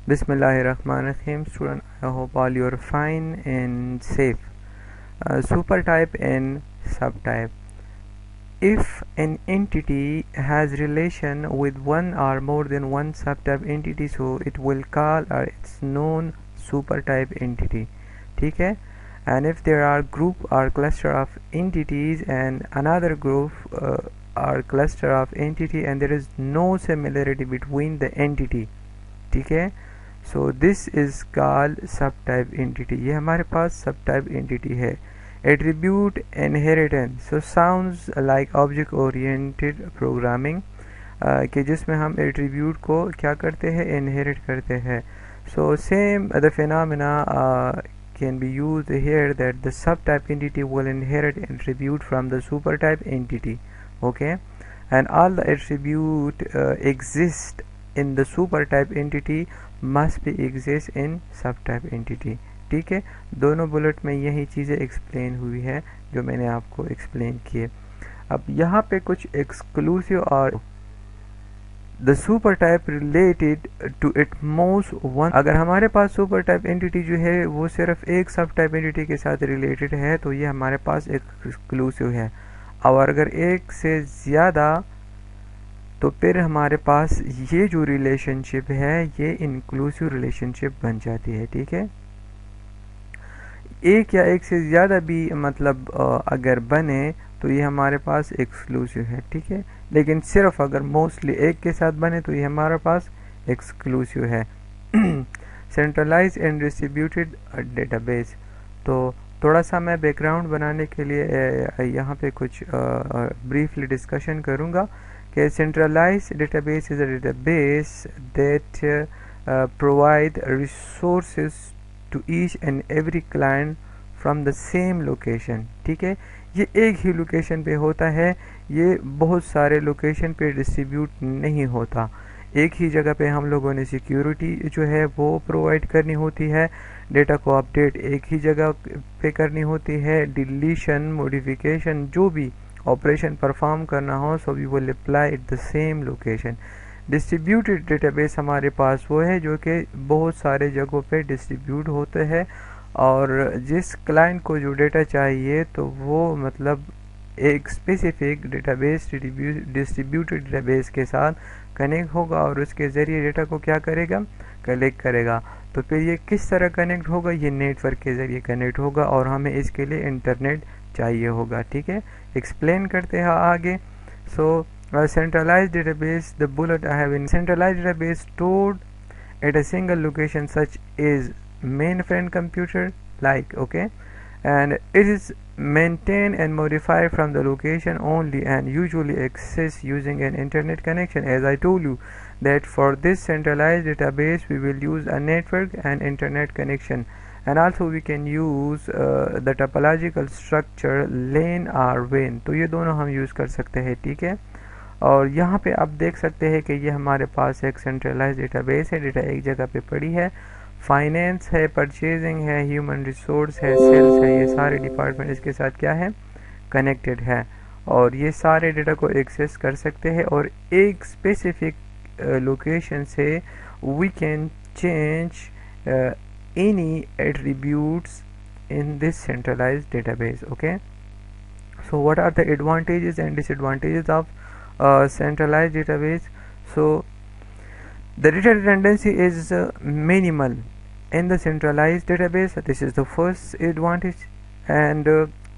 Bismillahirrahmanirrahim. Student, I hope all you are fine and safe. Supertype and subtype. If an entity has relation with one or more than one subtype entity, so it will call its known supertype entity. ठीक है? And if there are group or cluster of entities and another group or cluster of entity and there is no similarity between the entity, ठीक है, so this is called subtype entity. ये हमारे पास subtype entity है. Attribute inheritance, so sounds like object oriented programming, कि जिसमें हम attribute को क्या करते हैं, इनहेरिट करते हैं. So same the phenomena can be used here that the subtype entity will inherit attribute from the supertype entity. Okay, and all the attribute exist in the supertype entity must be exist in subtype entity. ठीक है, दोनों bullet में यही चीज़ें explain हुई है जो मैंने आपको एक्सप्लेन किए. अब यहाँ पे कुछ एक्सक्लूसिव और the super type related to it most one. अगर हमारे पास सुपर टाइप एंटिटी जो है वो सिर्फ एक सब टाइप एंटिटी के साथ रिलेटेड है तो ये हमारे पास एक्सक्लूसिव है. और अगर एक से ज़्यादा तो फिर हमारे पास ये जो रिलेशनशिप है ये इंक्लूसिव रिलेशनशिप बन जाती है. ठीक है, एक या एक से ज़्यादा भी मतलब अगर बने तो ये हमारे पास एक्सक्लूसिव है. ठीक है, लेकिन सिर्फ अगर मोस्टली एक के साथ बने तो ये हमारे पास एक्सक्लूसिव है. Centralise and distributed database. तो थोड़ा सा मैं बैकग्राउंड बनाने के लिए यहाँ पे कुछ ब्रीफली डिस्कशन करूँगा कि centralise database is a database that provide resources to each and every client from the same location. ठीक है, ये एक ही लोकेशन पे होता है, ये बहुत सारे लोकेशन पे डिस्ट्रीब्यूट नहीं होता. एक ही जगह पे हम लोगों ने सिक्योरिटी जो है वो प्रोवाइड करनी होती है, डेटा को अपडेट एक ही जगह पे करनी होती है, डिलीशन मॉडिफिकेशन जो भी ऑपरेशन परफॉर्म करना हो so we will apply at the same location. Distributed database हमारे पास वो है जो कि बहुत सारे जगहों पे डिस्ट्रीब्यूट होते हैं और जिस क्लाइंट को जो डेटा चाहिए तो वो मतलब एक स्पेसिफिक डेटाबेस डिस्ट्रीब्यूटेड डेटाबेस के साथ कनेक्ट होगा और उसके ज़रिए डेटा को क्या करेगा, कलेक्ट करेगा. तो फिर ये किस तरह कनेक्ट होगा, ये नेटवर्क के ज़रिए कनेक्ट होगा और हमें इसके लिए इंटरनेट चाहिए होगा. ठीक है, एक्सप्लेन करते हैं आगे. सो centralized database, the bullet I have in centralized database stored at a single location such as mainframe computer like, okay, and it is maintained and modified from the location only and usually accessed using an internet connection. As I told you that for this centralized database we will use a network and internet connection, and also we can use the topological structure lane or WAN. तो ये दोनों हम use कर सकते हैं. ठीक है, और यहाँ पे आप देख सकते हैं कि ये हमारे पास एक सेंट्रलाइज डेटाबेस है, डेटा एक जगह पे पड़ी है. फाइनेंस है, परचेजिंग है, ह्यूमन रिसोर्स है, सेल्स है, ये सारे डिपार्टमेंट इसके साथ क्या है, कनेक्टेड है और ये सारे डेटा को एक्सेस कर सकते हैं और एक स्पेसिफिक लोकेशन से we can change any attributes in this centralised database. Okay, so what are the advantages and disadvantages of centralized database. So the data redundancy is minimal in the centralized database. This is the first advantage, and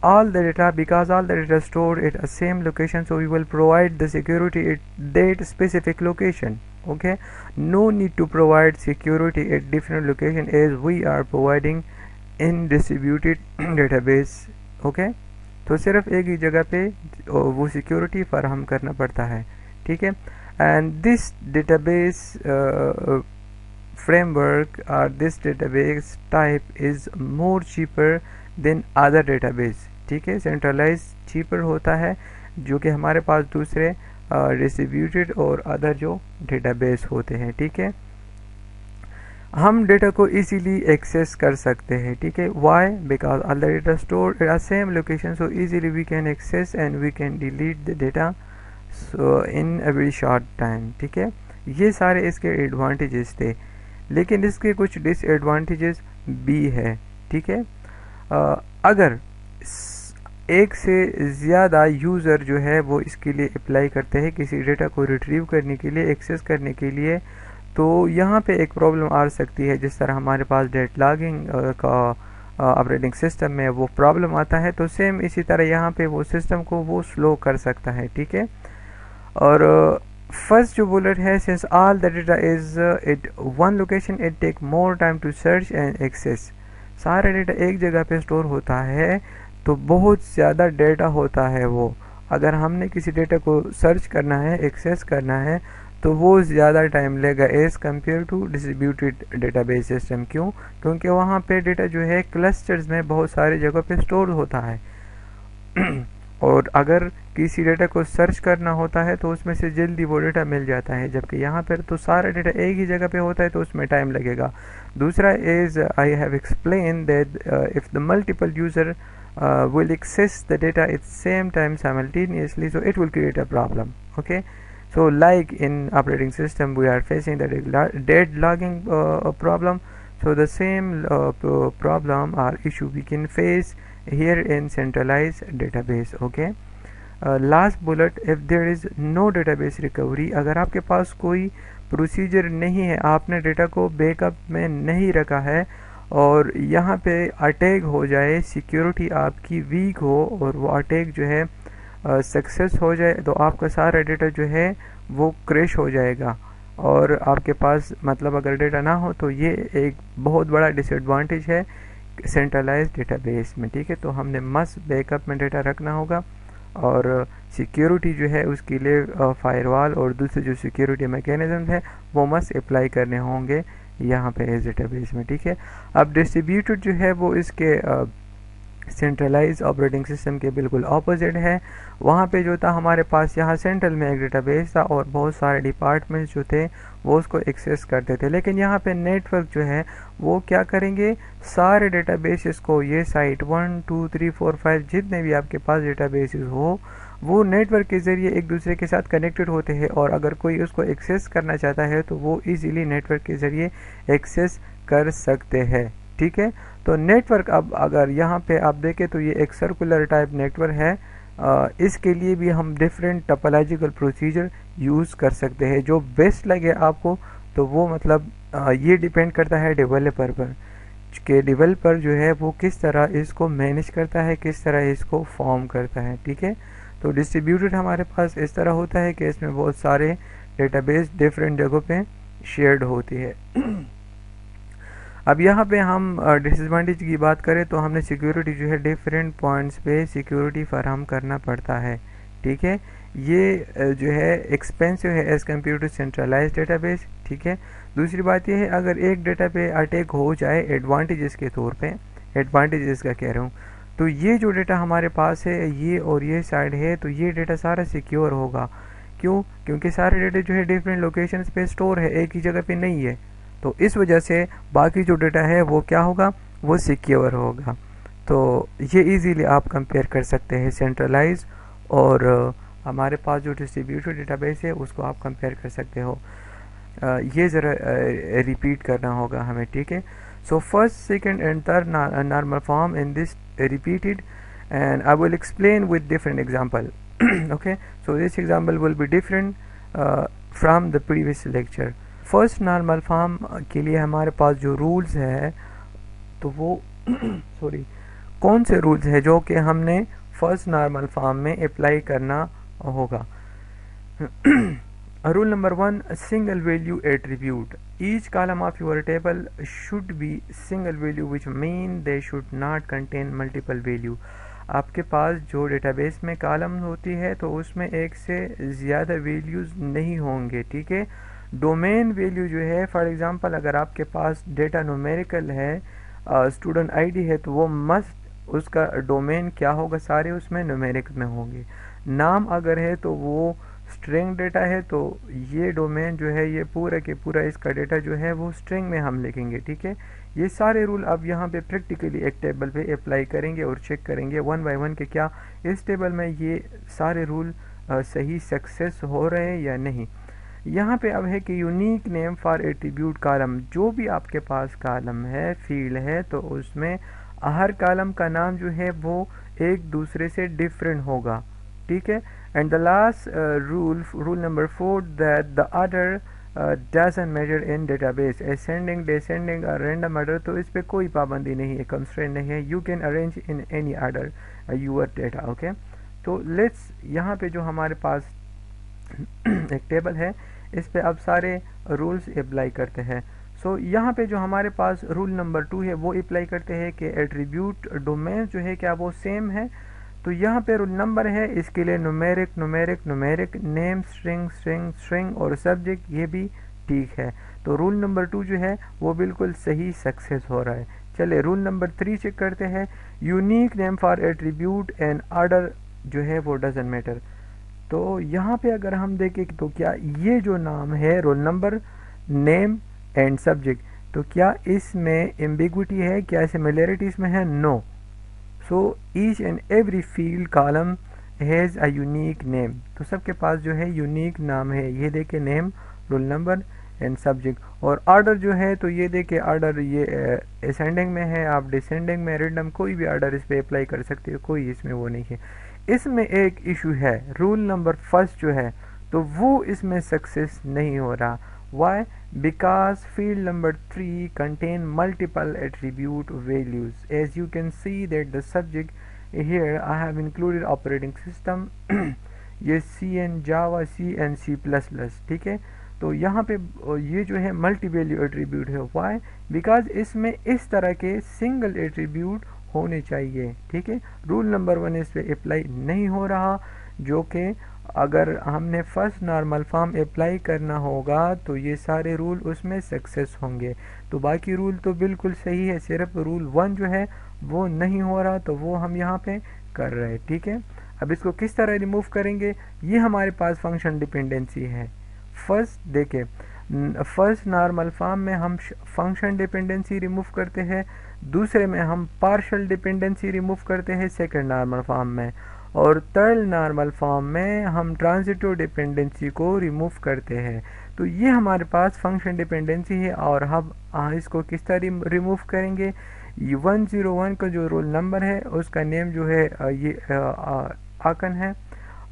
all the data, because all the data stored at a same location, so we will provide the security at that specific location. Okay, no need to provide security at different location as we are providing in distributed database. Okay, तो सिर्फ एक ही जगह पे वो security फराहम करना पड़ता है. ठीक है, एंड दिस डेटाबेस फ्रेमवर्क और this database type is more cheaper than other database. ठीक है, सेंट्रलाइज चीपर होता है जो कि हमारे पास दूसरे डिस्ट्रीब्यूटेड और अदर जो डेटाबेस होते हैं. ठीक है, हम डेटा को इजीली एक्सेस कर सकते हैं. ठीक है, why, because all the data stored at same location, so easily we can access and we can delete the data so in a very short time. ठीक है, ये सारे इसके एडवांटेजेस थे. लेकिन इसके कुछ डिसएडवांटेजेस भी है, ठीक है। अगर एक से ज़्यादा यूज़र जो है वो इसके लिए अप्लाई करते हैं किसी डेटा को रिट्रीव करने के लिए, एक्सेस करने के लिए, तो यहाँ पे एक प्रॉब्लम आ सकती है। जिस तरह हमारे पास डेटा लॉगिंग का ऑपरेटिंग सिस्टम में वो प्रॉब्लम आता है, तो सेम इसी तरह यहाँ पे वो सिस्टम को वो स्लो कर सकता है, ठीक है। और फर्स्ट जो बुलेट है, since all the data is it one location it take more time to search and access. सारा डेटा एक जगह पे स्टोर होता है तो बहुत ज़्यादा डेटा होता है वो। अगर हमने किसी डेटा को सर्च करना है, एक्सेस करना है, तो वो ज़्यादा टाइम लेगा as compare to distributed database system. क्यों? क्योंकि वहाँ पे डेटा जो है क्लस्टर्स में बहुत सारी जगह पे स्टोर होता है और अगर किसी डेटा को सर्च करना होता है तो उसमें से जल्दी वो डेटा मिल जाता है, जबकि यहाँ पर तो सारा डेटा एक ही जगह पे होता है तो उसमें टाइम लगेगा। दूसरा is I have explain that if the multiple user will access the data at same time simultaneously, so it will create a problem. Okay, so like in operating system we are facing the deadlogging problem, so the same problem or issue we can face here in centralized database. Okay, last bullet, if there is no database recovery, अगर आपके पास कोई procedure नहीं है, आपने data को backup में नहीं रखा है और यहाँ पे अटैक हो जाए, सिक्योरिटी आपकी वीक हो और वो अटैक जो है सक्सेस हो जाए, तो आपका सारा डेटा जो है वो क्रैश हो जाएगा। और आपके पास मतलब अगर डेटा ना हो तो ये एक बहुत बड़ा डिसएडवांटेज है सेंट्रलाइज्ड डेटाबेस में, ठीक है। तो हमने मस्ट बैकअप में डेटा रखना होगा और सिक्योरिटी जो है उसके लिए फायरवॉल और दूसरे जो सिक्योरिटी मैकेनिज्म है वो मस्ट अप्लाई करने होंगे यहाँ पे एज डेटाबेस में, ठीक है। अब डिस्ट्रीब्यूटेड जो है वो इसके सेंट्रलाइज ऑपरेटिंग सिस्टम के बिल्कुल ऑपोजिट है। वहाँ पे जो था हमारे पास यहाँ सेंट्रल में एक डेटाबेस था और बहुत सारे डिपार्टमेंट्स जो थे वो उसको एक्सेस करते थे, लेकिन यहाँ पे नेटवर्क जो है वो क्या करेंगे, सारे डेटाबेसेस को, ये साइट 1 2 3 4 5 जितने भी आपके पास डेटाबेसेस हो वो नेटवर्क के ज़रिए एक दूसरे के साथ कनेक्टेड होते हैं और अगर कोई उसको एक्सेस करना चाहता है तो वो इजीली नेटवर्क के ज़रिए एक्सेस कर सकते हैं, ठीक है। तो नेटवर्क अब अगर यहाँ पे आप देखें तो ये एक सर्कुलर टाइप नेटवर्क है। इसके लिए भी हम डिफरेंट टोपोलॉजिकल प्रोसीजर यूज़ कर सकते हैं, जो बेस्ट लगे आपको। तो वो मतलब ये डिपेंड करता है डेवलपर पर कि डेवलपर जो है वो किस तरह इसको मैनेज करता है, किस तरह इसको फॉर्म करता है, ठीक है। तो डिस्ट्रीब्यूटेड हमारे पास इस तरह होता है कि इसमें बहुत सारे डेटाबेस डिफरेंट जगहों पे शेयर्ड होती है। अब यहाँ पे हम डिसएडवांटेज की बात करें तो हमने सिक्योरिटी जो है डिफरेंट पॉइंट्स पे सिक्योरिटी फराहम करना पड़ता है, ठीक है। ये जो है एक्सपेंसिव है as compare to centralised database, ठीक है। दूसरी बात ये है अगर एक डेटा पे अटैक हो जाए एडवांटेजेस के तौर पे, एडवांटेजेस का कह रहा हूँ, तो ये जो डेटा हमारे पास है ये और ये साइड है तो ये डेटा सारा सिक्योर होगा। क्यों? क्योंकि सारे डेटा जो है डिफरेंट लोकेशंस पे स्टोर है, एक ही जगह पे नहीं है, तो इस वजह से बाकी जो डेटा है वो क्या होगा, वो सिक्योर होगा। तो ये इजीली आप कंपेयर कर सकते हैं सेंट्रलाइज और हमारे पास जो डिस्ट्रीब्यूटेड डेटाबेस है उसको आप कंपेयर कर सकते हो। ये ज़रा रिपीट करना होगा हमें, ठीक है। So first, second and third normal form in this repeated, and I will explain with different example. Okay, so this example will be different from the previous lecture. First normal form के लिए हमारे पास जो rules है तो वो sorry कौन से rules है जो कि हमने first normal form में apply करना होगा। Rule number 1, single value attribute. Each column of your table should be single value, which mean they should not contain multiple value. आपके पास जो डेटाबेस में कॉलम होती है तो उसमें एक से ज़्यादा वैल्यूज़ नहीं होंगे, ठीक है। डोमेन वैल्यू जो है, फॉर एग्जांपल अगर आपके पास डेटा न्यूमेरिकल है, स्टूडेंट आईडी है, तो वो मस्ट उसका डोमेन क्या होगा, सारे उसमें न्यूमेरिक में होंगे। नाम अगर है तो वो स्ट्रिंग डेटा है तो ये डोमेन जो है ये पूरा के पूरा इसका डेटा जो है वो स्ट्रिंग में हम लिखेंगे, ठीक है। ये सारे रूल अब यहाँ पे प्रैक्टिकली एक टेबल पे अप्लाई करेंगे और चेक करेंगे वन बाय वन के क्या इस टेबल में ये सारे रूल सही सक्सेस हो रहे हैं या नहीं। यहाँ पे अब है कि unique name for attribute column, जो भी आपके पास कॉलम है, फील्ड है, तो उसमें हर कॉलम का नाम जो है वो एक दूसरे से डिफरेंट होगा, ठीक है। And the last rule number 4 that the order doesn't matter in database, ascending descending और रैंडम ऑर्डर, तो इस पे कोई पाबंदी नहीं है, कंस्ट्रेंट नहीं है, you can arrange in any order your data, okay. तो लेट्स यहाँ पे जो हमारे पास एक टेबल है, इस पे अब सारे रूल्स अप्लाई करते हैं। सो यहाँ पे जो हमारे पास रूल नंबर 2 है वो अप्लाई करते हैं कि एट्रीब्यूट डोमेन जो है क्या वो सेम है। तो यहाँ पे रूल नंबर है, इसके लिए numeric numeric numeric, name string string string और सब्जेक्ट ये भी ठीक है। तो रूल नंबर 2 जो है वो बिल्कुल सही सक्सेस हो रहा है। चलिए रूल नंबर 3 चेक करते हैं। Unique name for attribute and order जो है वो डजंट मैटर। तो यहाँ पे अगर हम देखें तो क्या ये जो नाम है roll number, name and subject, तो क्या इसमें एम्बिग्विटी है, क्या सिमिलरिटी इसमें है? No. So each and every field column has a unique name, तो सबके पास जो है यूनिक नाम है। ये देखे name, roll number and subject. और ऑर्डर जो है तो ये देखे ऑर्डर ये असेंडिंग में है, आप डिसेंडिंग में, रैंडम कोई भी ऑर्डर इस पर अप्लाई कर सकते हो, कोई इसमें वो नहीं है। इसमें एक इशू है, रूल नंबर 1 जो है तो वो इसमें सक्सेस नहीं हो रहा। Why? Because field number 3 contain multiple attribute values. As you can see that the subject here I have included operating system ये C and Java, C and C++, ठीक है। तो यहाँ पे ये जो है मल्टी वैल्यू एट्रीब्यूट है। वाई? बिकॉज इसमें इस तरह के सिंगल एट्रीब्यूट होने चाहिए, ठीक है। रूल नंबर 1 इस पे अप्लाई नहीं हो रहा, जो कि अगर हमने फर्स्ट नॉर्मल फॉर्म अप्लाई करना होगा तो ये सारे रूल उसमें सक्सेस होंगे। तो बाकी रूल तो बिल्कुल सही है, सिर्फ रूल 1 जो है वो नहीं हो रहा, तो वो हम यहाँ पे कर रहे हैं, ठीक है। अब इसको किस तरह रिमूव करेंगे? ये हमारे पास फंक्शन डिपेंडेंसी है। फर्स्ट देखें, फर्स्ट नॉर्मल फॉर्म में हम फंक्शन डिपेंडेंसी रिमूव करते हैं, दूसरे में हम पार्शियल डिपेंडेंसी रिमूव करते हैं सेकंड नॉर्मल फॉर्म में, और थर्ड नॉर्मल फॉर्म में हम ट्रांजिटिव डिपेंडेंसी को रिमूव करते हैं। तो ये हमारे पास फंक्शन डिपेंडेंसी है। और हम इसको किस तरह रिमूव करेंगे? 101 का जो रोल नंबर है उसका नेम जो है ये आकन है,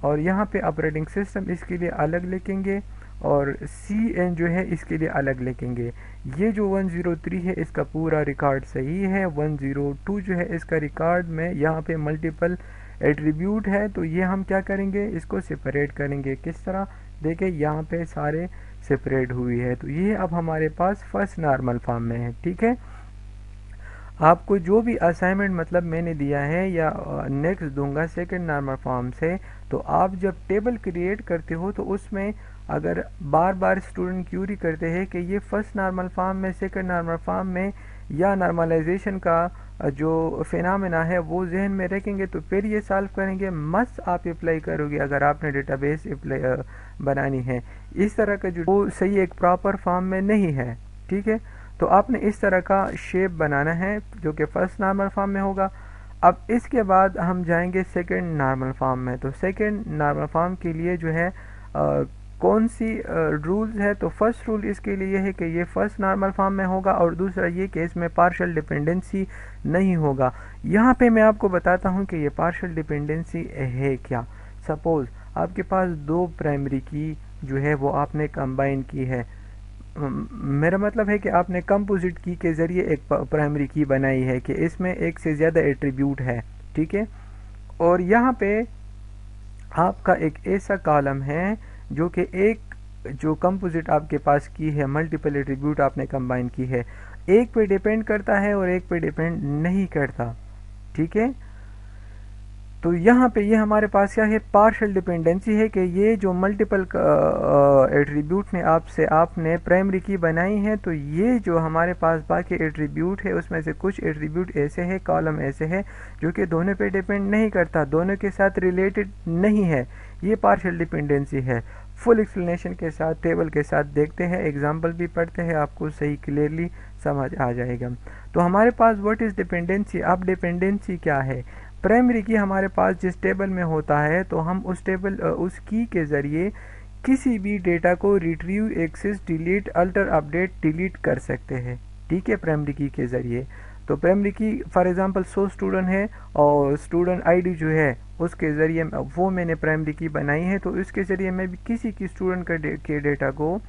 और यहाँ पे ऑपरेटिंग सिस्टम इसके लिए अलग लिखेंगे, और CN जो है इसके लिए अलग लिखेंगे। ये जो 103 है इसका पूरा रिकॉर्ड सही है। 102 जो है इसका रिकॉर्ड में यहाँ पे मल्टीपल एट्रीब्यूट है, तो ये हम क्या करेंगे, इसको सेपरेट करेंगे। किस तरह? देखिए यहाँ पे सारे सेपरेट हुई है, तो ये अब हमारे पास फर्स्ट नॉर्मल फॉर्म में है, ठीक है। आपको जो भी असाइनमेंट मतलब मैंने दिया है या नेक्स्ट दूंगा सेकंड नॉर्मल फॉर्म से, तो आप जब टेबल क्रिएट करते हो तो उसमें अगर बार बार स्टूडेंट क्यूरी करते हैं कि ये फर्स्ट नॉर्मल फॉर्म में, सेकंड नॉर्मल फॉर्म में, या नॉर्मलाइजेशन का जो फिनोमेना है वो जहन में रखेंगे तो फिर ये सॉल्व करेंगे। मस्ट आप अप्लाई करोगे अगर आपने डेटाबेस बनानी है। इस तरह का जो वो सही एक प्रॉपर फॉर्म में नहीं है, ठीक है। तो आपने इस तरह का शेप बनाना है जो कि फर्स्ट नॉर्मल फॉर्म में होगा। अब इसके बाद हम जाएंगे सेकंड नॉर्मल फॉर्म में। तो सेकंड नॉर्मल फॉर्म के लिए जो है कौन सी रूल्स है? तो फर्स्ट रूल इसके लिए है कि ये फर्स्ट नॉर्मल फॉर्म में होगा, और दूसरा ये कि इसमें पार्शियल डिपेंडेंसी नहीं होगा। यहाँ पे मैं आपको बताता हूँ कि ये पार्शियल डिपेंडेंसी है क्या। सपोज आपके पास 2 प्राइमरी की जो है वो आपने कंबाइन की है, मेरा मतलब है कि आपने कंपोजिट की के ज़रिए एक प्राइमरी की बनाई है कि इसमें एक से ज़्यादा एट्रीब्यूट है, ठीक है। और यहाँ पे आपका एक ऐसा कॉलम है जो कि एक जो कंपोजिट आपके पास की है, मल्टीपल एट्रीब्यूट आपने कंबाइन की है, एक पे डिपेंड करता है और एक पे डिपेंड नहीं करता, ठीक है। तो यहाँ पे ये हमारे पास क्या है? पार्शियल डिपेंडेंसी है कि ये जो मल्टीपल एट्रीब्यूट में आपने प्राइमरी की बनाई है, तो ये जो हमारे पास बाकी एट्रीब्यूट है उसमें से कुछ एट्रीब्यूट ऐसे है, कॉलम ऐसे है जो कि दोनों पे डिपेंड नहीं करता, दोनों के साथ रिलेटेड नहीं है। ये पार्शियल डिपेंडेंसी है। फुल एक्सप्लेनेशन के साथ टेबल के साथ देखते हैं, एग्जाम्पल भी पढ़ते हैं, आपको सही क्लियरली समझ आ जाएगा। तो हमारे पास व्हाट इज़ डिपेंडेंसी? अब डिपेंडेंसी क्या है? प्राइमरी की हमारे पास जिस टेबल में होता है तो हम उस टेबल उस की के ज़रिए किसी भी डेटा को retrieve, access, delete, alter, update, delete कर सकते हैं, ठीक है, प्राइमरी की के ज़रिए। तो प्राइमरी की फॉर एग्जांपल 100 स्टूडेंट है और स्टूडेंट आईडी जो है उसके ज़रिए वो मैंने प्राइमरी की बनाई है, तो इसके ज़रिए मैं भी किसी की स्टूडेंट के डेटा को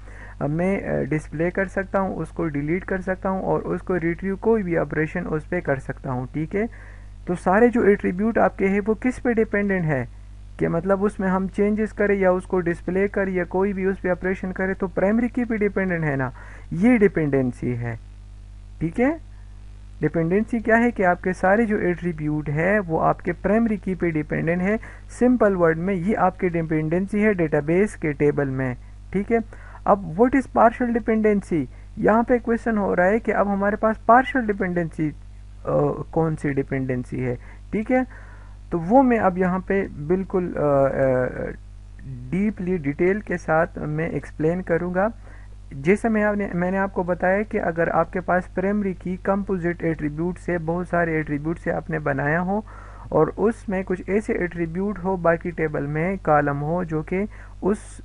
मैं डिस्प्ले कर सकता हूँ, उसको डिलीट कर सकता हूँ और उसको रिट्रीव कोई भी ऑपरेशन उस पर कर सकता हूँ, ठीक है। तो सारे जो एट्रीब्यूट आपके हैं वो किस पे डिपेंडेंट है कि मतलब उसमें हम चेंजेस करें या उसको डिस्प्ले करें या कोई भी उस पर ऑपरेशन करें तो प्राइमरी की पे डिपेंडेंट है ना, ये डिपेंडेंसी है, ठीक है। डिपेंडेंसी क्या है कि आपके सारे जो एट्रीब्यूट है वो आपके प्राइमरी की पे डिपेंडेंट है। सिंपल वर्ड में ये आपकी डिपेंडेंसी है डेटाबेस के टेबल में, ठीक है। अब व्हाट इज पार्शियल डिपेंडेंसी, यहाँ पे क्वेश्चन हो रहा है कि अब हमारे पास पार्शियल डिपेंडेंसी कौन सी डिपेंडेंसी है, ठीक है। तो वो मैं अब यहाँ पे बिल्कुल डीपली डिटेल के साथ मैं एक्सप्लेन करूँगा। जैसे मैंने आपको बताया कि अगर आपके पास प्राइमरी की कंपोजिट एट्रीब्यूट से बहुत सारे एट्रीब्यूट से आपने बनाया हो और उसमें कुछ ऐसे एट्रीब्यूट हो बाकी टेबल में कॉलम हो जो कि उस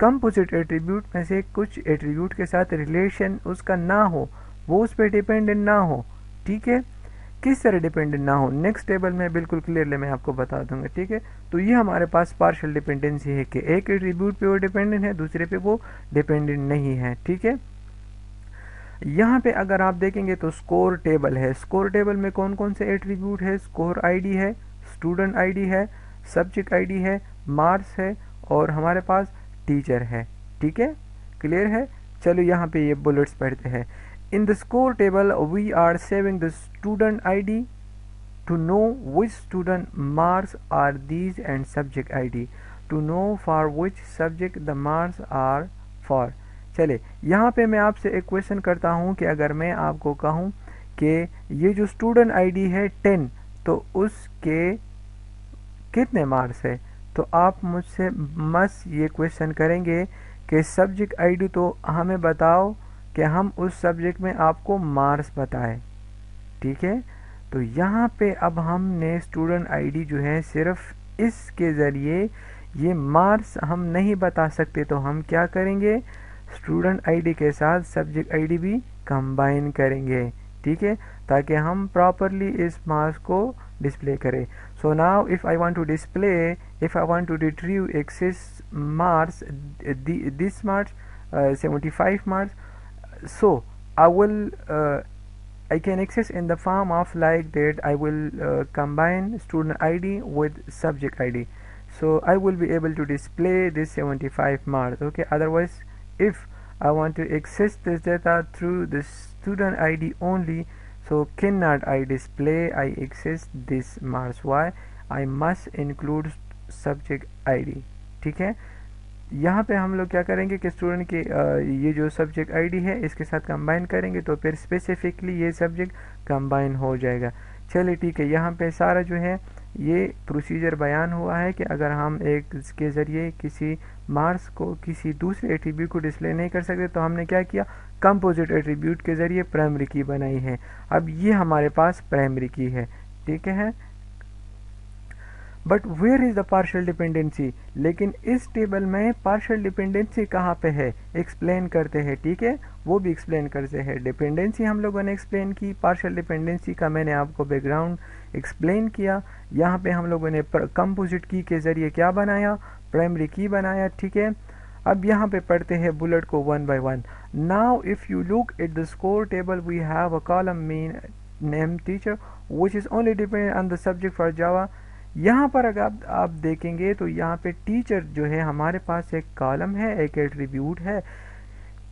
कंपोजिट एट्रीब्यूट में से कुछ एट्रीब्यूट के साथ रिलेशन उसका ना हो, वो उस पर डिपेंडेंट ना हो, ठीक है। किस तरह डिपेंडेंट ना हो नेक्स्ट टेबल में बिल्कुल क्लियरली मैं आपको बता दूंगा, ठीक है। तो ये हमारे पास पार्शियल डिपेंडेंसी है कि एक एट्रीब्यूट पे वो डिपेंडेंट है, दूसरे पे वो डिपेंडेंट नहीं है, ठीक है। यहाँ पे अगर आप देखेंगे तो स्कोर टेबल है, स्कोर टेबल में कौन कौन से एट्रीब्यूट है, स्कोर आईडी है, स्टूडेंट आईडी है, सब्जेक्ट आईडी है, मार्क्स है और हमारे पास टीचर है, ठीक है, क्लियर है। चलो यहाँ पे ये बुलेट्स पढ़ते हैं। In the score table, we are saving the student ID to know which student marks are these and subject ID to know for which subject the marks are for। चले यहाँ पे मैं आपसे एक क्वेश्चन करता हूँ कि अगर मैं आपको कहूँ कि ये जो स्टूडेंट आईडी है 10 तो उसके कितने मार्क्स है, तो आप मुझसे मस्त ये क्वेश्चन करेंगे कि सब्जेक्ट आईडी तो हमें बताओ कि हम उस सब्जेक्ट में आपको मार्क्स बताएं, ठीक है। तो यहाँ पे अब हमने स्टूडेंट आईडी जो है सिर्फ इसके ज़रिए ये मार्क्स हम नहीं बता सकते, तो हम क्या करेंगे, स्टूडेंट आईडी के साथ सब्जेक्ट आईडी भी कंबाइन करेंगे, ठीक है, ताकि हम प्रॉपरली इस मार्क्स को डिस्प्ले करें। So now if I want to display, if I want to retrieve access marks, this marks 75 marks, so I can access in the form of like that I will combine student ID with subject ID, so I will be able to display this 75 marks, okay। Otherwise if I want to access this data through the student ID only, so cannot I display I access this marks, why I must include subject ID, ठीक है। यहाँ पे हम लोग क्या करेंगे कि student के ये जो सब्जेक्ट आईडी है इसके साथ कंबाइन करेंगे तो फिर स्पेसिफिकली ये सब्जेक्ट कंबाइन हो जाएगा। चलिए ठीक है, यहाँ पे सारा जो है ये प्रोसीजर बयान हुआ है कि अगर हम एक के ज़रिए किसी मार्क्स को किसी दूसरे एट्रीब्यूट को डिस्प्ले नहीं कर सकते तो हमने क्या किया, कंपोजिट एट्रीब्यूट के ज़रिए प्राइमरी की बनाई है। अब ये हमारे पास प्राइमरी की है, ठीक है। But where is the partial dependency, लेकिन इस टेबल में पार्शियल डिपेंडेंसी कहाँ पे है, एक्सप्लेन करते हैं, ठीक है, वो भी एक्सप्लेन करते हैं। डिपेंडेंसी हम लोगों ने एक्सप्लेन की, पार्शियल डिपेंडेंसी का मैंने आपको बैकग्राउंड एक्सप्लेन किया। यहाँ पे हम लोगों ने कंपोजिट की के ज़रिए क्या बनाया, प्राइमरी की बनाया, ठीक है। अब यहाँ पे पढ़ते हैं बुलेट को one by one. Now if you look at the score table we have a column mean name teacher which is only dependent on the subject for Java. यहाँ पर अगर आप देखेंगे तो यहाँ पे टीचर जो है हमारे पास एक कॉलम है, एक एट्रीब्यूट है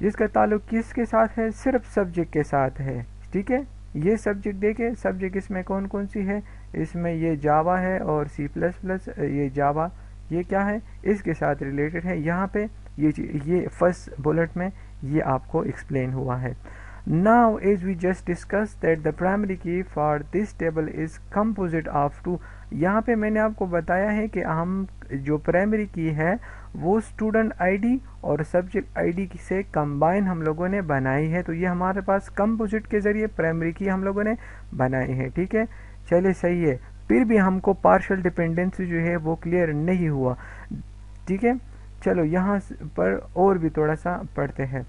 जिसका ताल्लुक किसके साथ है, सिर्फ सब्जेक्ट के साथ है, ठीक है। ये सब्जेक्ट देखे, सब्जेक्ट इसमें कौन कौन सी है, इसमें ये जावा है और C++, ये जावा ये क्या है इसके साथ रिलेटेड है। यहाँ पे ये फर्स्ट बुलेट में ये आपको एक्सप्लेन हुआ है। Now as we just discussed that the primary key for this table is composite of two। यहाँ पे मैंने आपको बताया है कि हम जो प्राइमरी की है वो स्टूडेंट आईडी और सब्जेक्ट आईडी से कंबाइन हम लोगों ने बनाई है, तो ये हमारे पास कंपोजिट के ज़रिए प्राइमरी की हम लोगों ने बनाई है, ठीक है। चलिए सही है, फिर भी हमको पार्शियल डिपेंडेंसी जो है वो क्लियर नहीं हुआ, ठीक है। चलो यहाँ पर और भी थोड़ा सा पढ़ते हैं।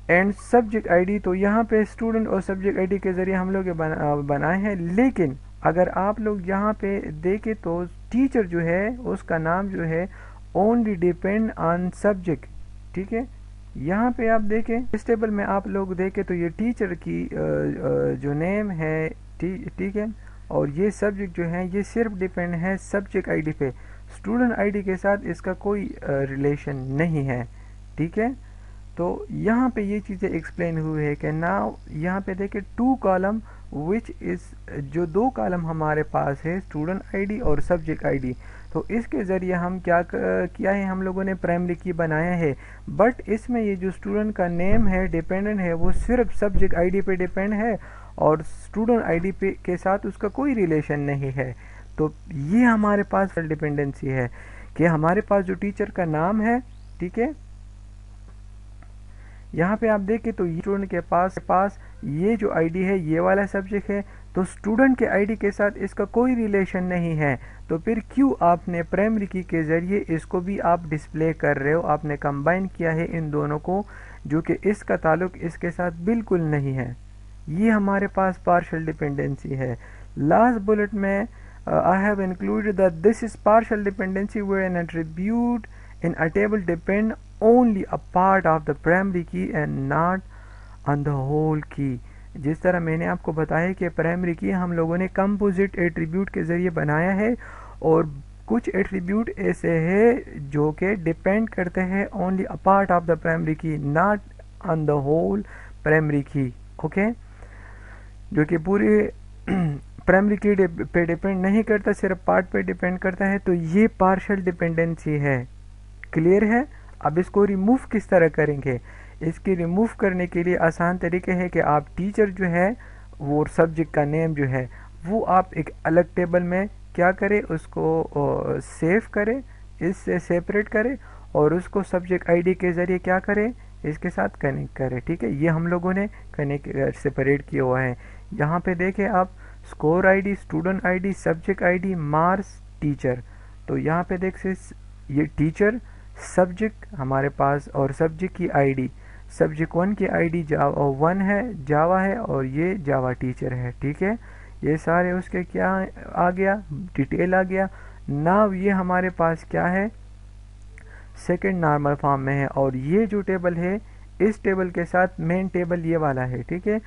एंड सब्जेक्ट आईडी, तो यहाँ पे स्टूडेंट और सब्जेक्ट आईडी के ज़रिए हम लोग बनाए हैं, लेकिन अगर आप लोग यहाँ पे देखें तो टीचर जो है उसका नाम जो है ओनली डिपेंड ऑन सब्जेक्ट, ठीक है। यहाँ पे आप देखें इस टेबल में आप लोग देखें तो ये टीचर की जो नेम है, ठीक है, और ये सब्जेक्ट जो है ये सिर्फ डिपेंड है सब्जेक्ट आईडी पे, स्टूडेंट आईडी के साथ इसका कोई रिलेशन नहीं है, ठीक है। तो यहाँ पे ये चीज़ें एक्सप्लेन हुई है कि नाउ यहाँ पे देखें टू कॉलम विच इज़, जो दो कॉलम हमारे पास है स्टूडेंट आईडी और सब्जेक्ट आईडी, तो इसके ज़रिए हम क्या किया है, हम लोगों ने प्राइमरी की बनाया है, बट इसमें ये जो स्टूडेंट का नेम है डिपेंडेंट है वो सिर्फ सब्जेक्ट आईडी पे डिपेंड है और स्टूडेंट आईडी पे के साथ उसका कोई रिलेशन नहीं है। तो ये हमारे पास डिपेंडेंसी है कि हमारे पास जो टीचर का नाम है, ठीक है, यहाँ पे आप देखें तो स्टूडेंट के पास ये जो आईडी है ये वाला सब्जेक्ट है, तो स्टूडेंट के आईडी के साथ इसका कोई रिलेशन नहीं है, तो फिर क्यों आपने प्राइमरी की के ज़रिए इसको भी आप डिस्प्ले कर रहे हो, आपने कंबाइन किया है इन दोनों को, जो कि इसका ताल्लुक इसके साथ बिल्कुल नहीं है। ये हमारे पास पार्शियल डिपेंडेंसी है। लास्ट बुलेट में I have included that this is partial dependency where an attribute in a table depend only a part of the primary key and not on the whole key। जिस तरह मैंने आपको बताया कि primary की हम लोगों ने कंपोजिट एट्रीब्यूट के ज़रिए बनाया है और कुछ एट्रीब्यूट ऐसे हैं जो कि डिपेंड करते हैं only a part of the primary key, not on the whole primary key, okay, जो कि पूरे प्राइमरी की पे डिपेंड नहीं करता, सिर्फ पार्ट पे डिपेंड करता है। तो ये पार्शियल डिपेंडेंसी है। क्लियर है। अब इसको रिमूव किस तरह करेंगे, इसकी रिमूव करने के लिए आसान तरीके है कि आप टीचर जो है वो सब्जेक्ट का नेम जो है वो आप एक अलग टेबल में क्या करें, उसको सेव करें, इससे सेपरेट करें और उसको सब्जेक्ट आईडी के ज़रिए क्या करें, इसके साथ कनेक्ट करें, ठीक है। ये हम लोगों ने कनेक्ट सेपरेट किया हुआ है। यहाँ पे देखें आप score ID, student ID, subject ID, marks, teacher, तो यहाँ पे देख से ये टीचर, सब्जेक्ट हमारे पास और सब्जेक्ट की आईडी, सब्जेक्ट 1 की आईडी जावा 1 है, जावा है, और ये जावा टीचर है, ठीक है। ये सारे उसके क्या आ गया, डिटेल आ गया। नाउ ये हमारे पास क्या है, सेकंड नॉर्मल फॉर्म में है और ये जो टेबल है इस टेबल के साथ मेन टेबल ये वाला है, ठीक है।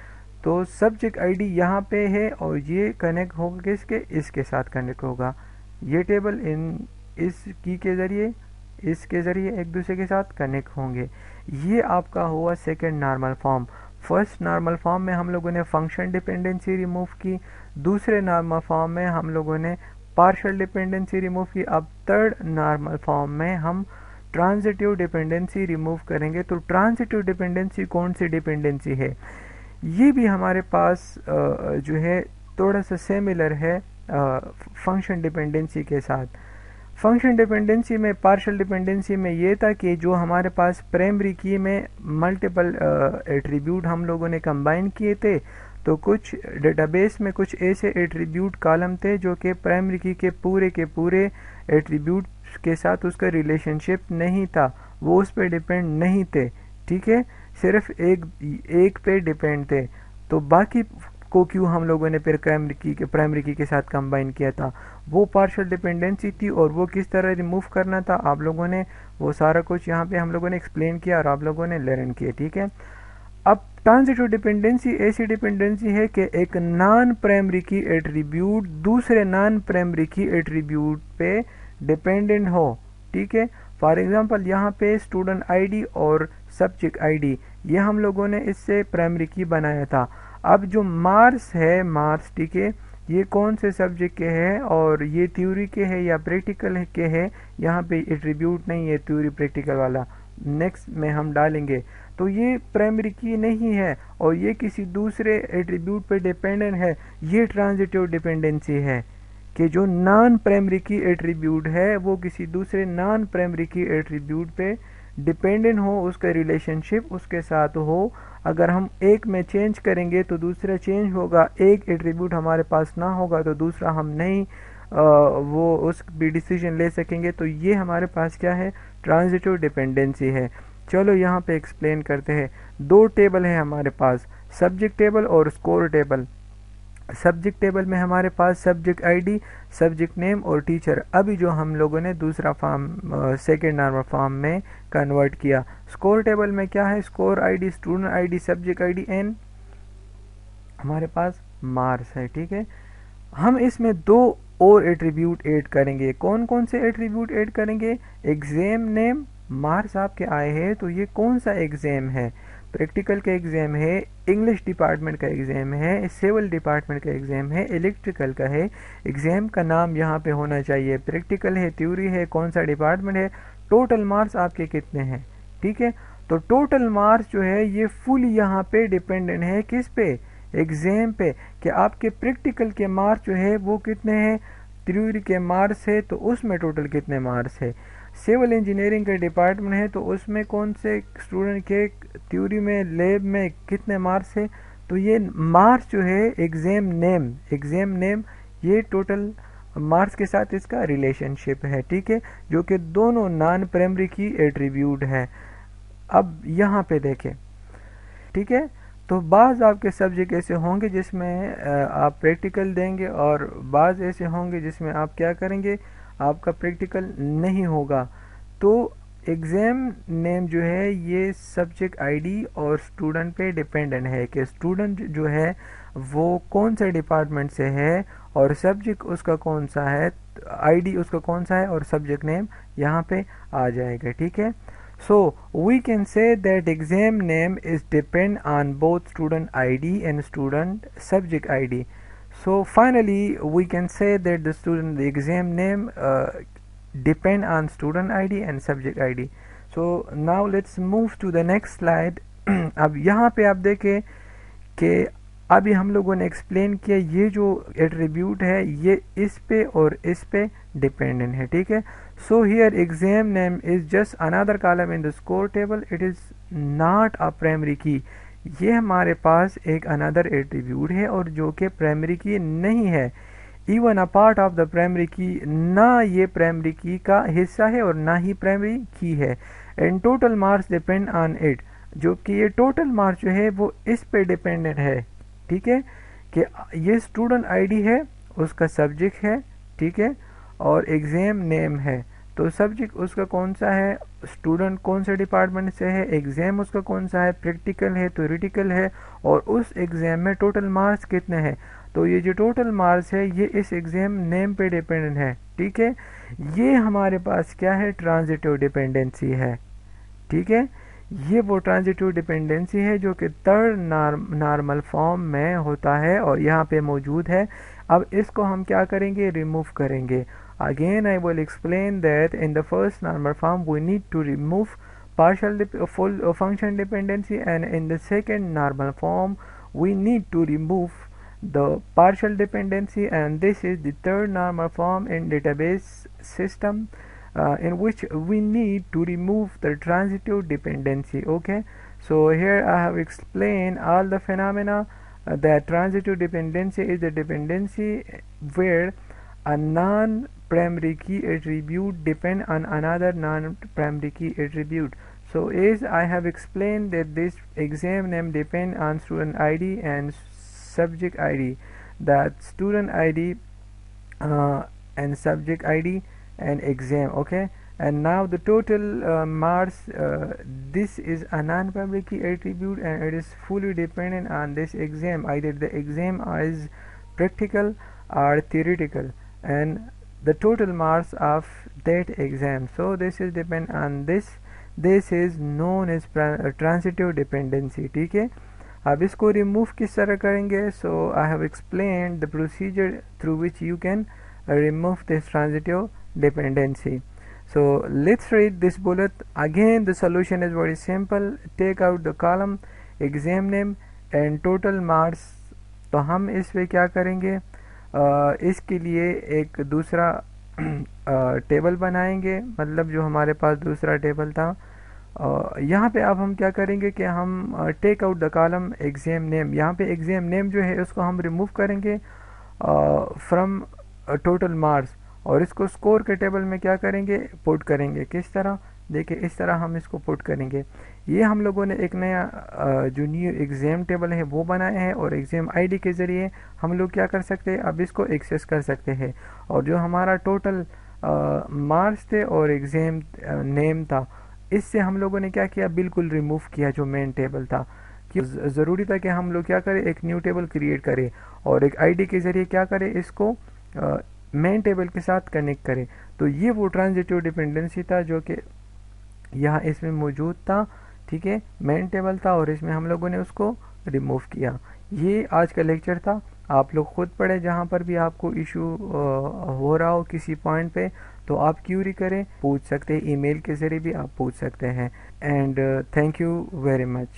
तो सब्जेक्ट आईडी यहाँ पे है और ये कनेक्ट होगा किसके, इसके साथ कनेक्ट होगा। ये टेबल इस की के ज़रिए, इसके ज़रिए एक दूसरे के साथ कनेक्ट होंगे। ये आपका हुआ second normal form. First normal form में हम लोगों ने फंक्शन डिपेंडेंसी रिमूव की, दूसरे नॉर्मल फॉर्म में हम लोगों ने पार्शियल डिपेंडेंसी रिमूव की। अब थर्ड नॉर्मल फॉर्म में हम ट्रांजिटिव डिपेंडेंसी रिमूव करेंगे। तो ट्रांजिटिव डिपेंडेंसी कौन सी डिपेंडेंसी है, ये भी हमारे पास जो है थोड़ा सा सिमिलर है फंक्शन डिपेंडेंसी के साथ। फंक्शन डिपेंडेंसी में, पार्शियल डिपेंडेंसी में ये था कि जो हमारे पास प्राइमरी की में मल्टीपल एट्रीब्यूट हम लोगों ने कंबाइन किए थे, तो कुछ डेटाबेस में कुछ ऐसे एट्रीब्यूट कॉलम थे जो कि प्राइमरी की के पूरे एट्रीब्यूट के साथ उसका रिलेशनशिप नहीं था, वो उस पर डिपेंड नहीं थे, ठीक है, सिर्फ एक पे डिपेंड थे। तो बाकी को क्यों हम लोगों ने फिर प्राइमरी की के साथ कंबाइन किया था, वो पार्शियल डिपेंडेंसी थी और वो किस तरह रिमूव करना था आप लोगों ने वो सारा कुछ यहाँ पे हम लोगों ने एक्सप्लेन किया और आप लोगों ने लर्न किया, ठीक है। अब ट्रांजिटिव डिपेंडेंसी ऐसी डिपेंडेंसी है कि एक नॉन प्राइमरी की एट्रीब्यूट दूसरे नॉन प्राइमरी की एट्रीब्यूट पे डिपेंडेंट हो, ठीक है। फॉर एग्जांपल यहाँ पे स्टूडेंट आईडी और सब्जेक्ट आईडी ये हम लोगों ने इससे प्राइमरी की बनाया था। अब जो मार्क्स है, मार्क्स, ठीक है, ये कौन से सब्जेक्ट के हैं और ये थ्योरी के हैं या प्रैक्टिकल के हैं, यहाँ पे एट्रीब्यूट नहीं है थ्योरी प्रैक्टिकल वाला, नेक्स्ट में हम डालेंगे। तो ये प्राइमरी की नहीं है और ये किसी दूसरे एट्रीब्यूट पे डिपेंडेंट है। ये ट्रांजिटिव डिपेंडेंसी है कि जो नॉन प्राइमरी की एट्रीब्यूट है वो किसी दूसरे नॉन प्राइमरी की एट्रीब्यूट पे डिपेंडेंट हो, उसका रिलेशनशिप उसके साथ हो। अगर हम एक में चेंज करेंगे तो दूसरा चेंज होगा, एक एट्रीब्यूट हमारे पास ना होगा तो दूसरा हम नहीं वो उस भी डिसीजन ले सकेंगे। तो ये हमारे पास क्या है, ट्रांजिटिव डिपेंडेंसी है। चलो यहाँ पे एक्सप्लेन करते हैं। दो टेबल है हमारे पास, सब्जेक्ट टेबल और स्कोर टेबल। सब्जेक्ट टेबल में हमारे पास सब्जेक्ट आईडी, सब्जेक्ट नेम और टीचर, अभी जो हम लोगों ने दूसरा फॉर्म सेकेंड नॉर्मल फॉर्म में कन्वर्ट किया। स्कोर टेबल में क्या है, score ID, student ID, subject ID and हमारे पास मार्क्स है। ठीक है, हम इसमें दो और एट्रीब्यूट ऐड करेंगे। कौन कौन से एट्रीब्यूट ऐड करेंगे, एग्जाम नेम, मार्क्स आपके आए हैं तो ये कौन सा एग्जाम है, प्रैक्टिकल का एग्जाम है, इंग्लिश डिपार्टमेंट का एग्जाम है, सिविल डिपार्टमेंट का एग्जाम है, इलेक्ट्रिकल का है। एग्जाम का नाम यहाँ पे होना चाहिए, प्रैक्टिकल है, थ्योरी है, कौन सा डिपार्टमेंट है, टोटल मार्क्स आपके कितने हैं। ठीक है, तो टोटल मार्क्स जो है ये फुल यहाँ पे डिपेंडेंट है किस पे, एग्जाम पे, कि आपके प्रैक्टिकल के मार्क्स जो है वो कितने हैं, थ्योरी के मार्क्स है तो उसमें टोटल कितने मार्क्स है। सिविल इंजीनियरिंग का डिपार्टमेंट है तो उसमें कौन से स्टूडेंट के थ्योरी में लैब में कितने मार्क्स है। तो ये मार्क्स जो है एग्जाम नेम ये टोटल मार्क्स के साथ इसका रिलेशनशिप है। ठीक है, जो कि दोनों नॉन प्राइमरी की एट्रीब्यूट है। अब यहाँ पे देखें, ठीक है, तो बाज़ आपके सब्जेक्ट ऐसे होंगे जिसमें आप प्रैक्टिकल देंगे और बाज़ ऐसे होंगे जिसमें आप क्या करेंगे, आपका प्रैक्टिकल नहीं होगा। तो एग्ज़ाम नेम जो है ये सब्जेक्ट आईडी और स्टूडेंट पे डिपेंडेंट है कि स्टूडेंट जो है वो कौन से डिपार्टमेंट से है और सब्जेक्ट उसका कौन सा है, आईडी उसका कौन सा है और सब्जेक्ट नेम यहाँ पे आ जाएगा। ठीक है, so we can say that exam name is depend on both student ID and student subject ID. So finally we can say that the exam name depend on student ID and subject ID. So now let's move to the next slide. अब यहाँ पे आप देखें कि अभी हम लोगों ने एक्सप्लेन किया ये जो एट्रीब्यूट है ये इस पे और इस पे डिपेंडेंट है। ठीक है, so here enzyme name is just another column in the score table, it is not a primary की। ये हमारे पास एक अनदर एट्रीब्यूट है और जो कि प्राइमरी की नहीं है, even a part of the primary की, ना ये प्राइमरी की का हिस्सा है और ना ही प्राइमरी की है। And total marks depend on it, जो कि ये टोटल मार्क्स जो है वो इस पे डिपेंडेंट है। ठीक है, कि ये स्टूडेंट आईडी है, उसका सब्जेक्ट है, ठीक है, और एग्जाम नेम है। तो सब्जेक्ट उसका कौन सा है, स्टूडेंट कौन से डिपार्टमेंट से है, एग्जाम उसका कौन सा है, प्रैक्टिकल है, थ्योरेटिकल है, और उस एग्जाम में टोटल मार्क्स कितने हैं। तो ये जो टोटल मार्क्स है ये इस एग्जाम नेम पे डिपेंडेंट है। ठीक है, ये हमारे पास क्या है, ट्रांजिटिव डिपेंडेंसी है। ठीक है, ये वो ट्रांजिटिव डिपेंडेंसी है जो कि थर्ड नॉर्मल फॉर्म में होता है और यहाँ पे मौजूद है। अब इसको हम क्या करेंगे, रिमूव करेंगे। Again I will explain that in the first normal form we need to remove partial full function dependency, and in the second normal form we need to remove the partial dependency, and this is the third normal form in database system in which we need to remove the transitive dependency. Okay, so here I have explained all the phenomena that transitive dependency is the dependency where a non-primary key attribute depend on another non-primary key attribute. So as I have explained that this exam name depend on student ID and subject ID, that student ID and subject ID and exam. Okay, and now the total marks, this is a non-primary key attribute and it is fully dependent on this exam, either the exam is practical or theoretical, and the total marks of that exam. So this is depend on this is known as transitive dependency. ठीक है, अब इसको remove किस तरह करेंगे, so I have explained the procedure through which you can remove this transitive dependency. So let's read this bullet again. The solution is very simple. Take out the column exam name and total marks. तो हम इस पे क्या करेंगे, इसके लिए एक दूसरा टेबल बनाएंगे, मतलब जो हमारे पास दूसरा टेबल था। यहाँ पे अब हम क्या करेंगे कि हम take out the column exam name, यहाँ पे एग्जाम नेम जो है उसको हम रिमूव करेंगे फ्रॉम टोटल मार्क्स, और इसको स्कोर के टेबल में क्या करेंगे, पुट करेंगे। किस तरह, देखिए इस तरह हम इसको पुट करेंगे। ये हम लोगों ने एक नया जो न्यू एग्ज़ाम टेबल है वो बनाया है, और एग्ज़ाम आईडी के ज़रिए हम लोग क्या कर सकते हैं, अब इसको एक्सेस कर सकते हैं। और जो हमारा टोटल मार्क्स थे और एग्ज़ाम नेम था, इससे हम लोगों ने क्या किया, बिल्कुल रिमूव किया जो मेन टेबल था। कि ज़रूरी था कि हम लोग क्या करें, एक न्यू टेबल क्रिएट करें और एक आईडी के ज़रिए क्या करें, इसको मेन टेबल के साथ कनेक्ट करें। तो ये वो ट्रांजिटिव डिपेंडेंसी था जो कि यहाँ इसमें मौजूद था, ठीक है, मेन टेबल था और इसमें हम लोगों ने उसको रिमूव किया। ये आज का लेक्चर था, आप लोग खुद पढ़े, जहाँ पर भी आपको इशू हो रहा हो किसी पॉइंट पे तो आप क्यूरी करें, पूछ सकते हैं, ईमेल के ज़रिए भी आप पूछ सकते हैं। And thank you very much.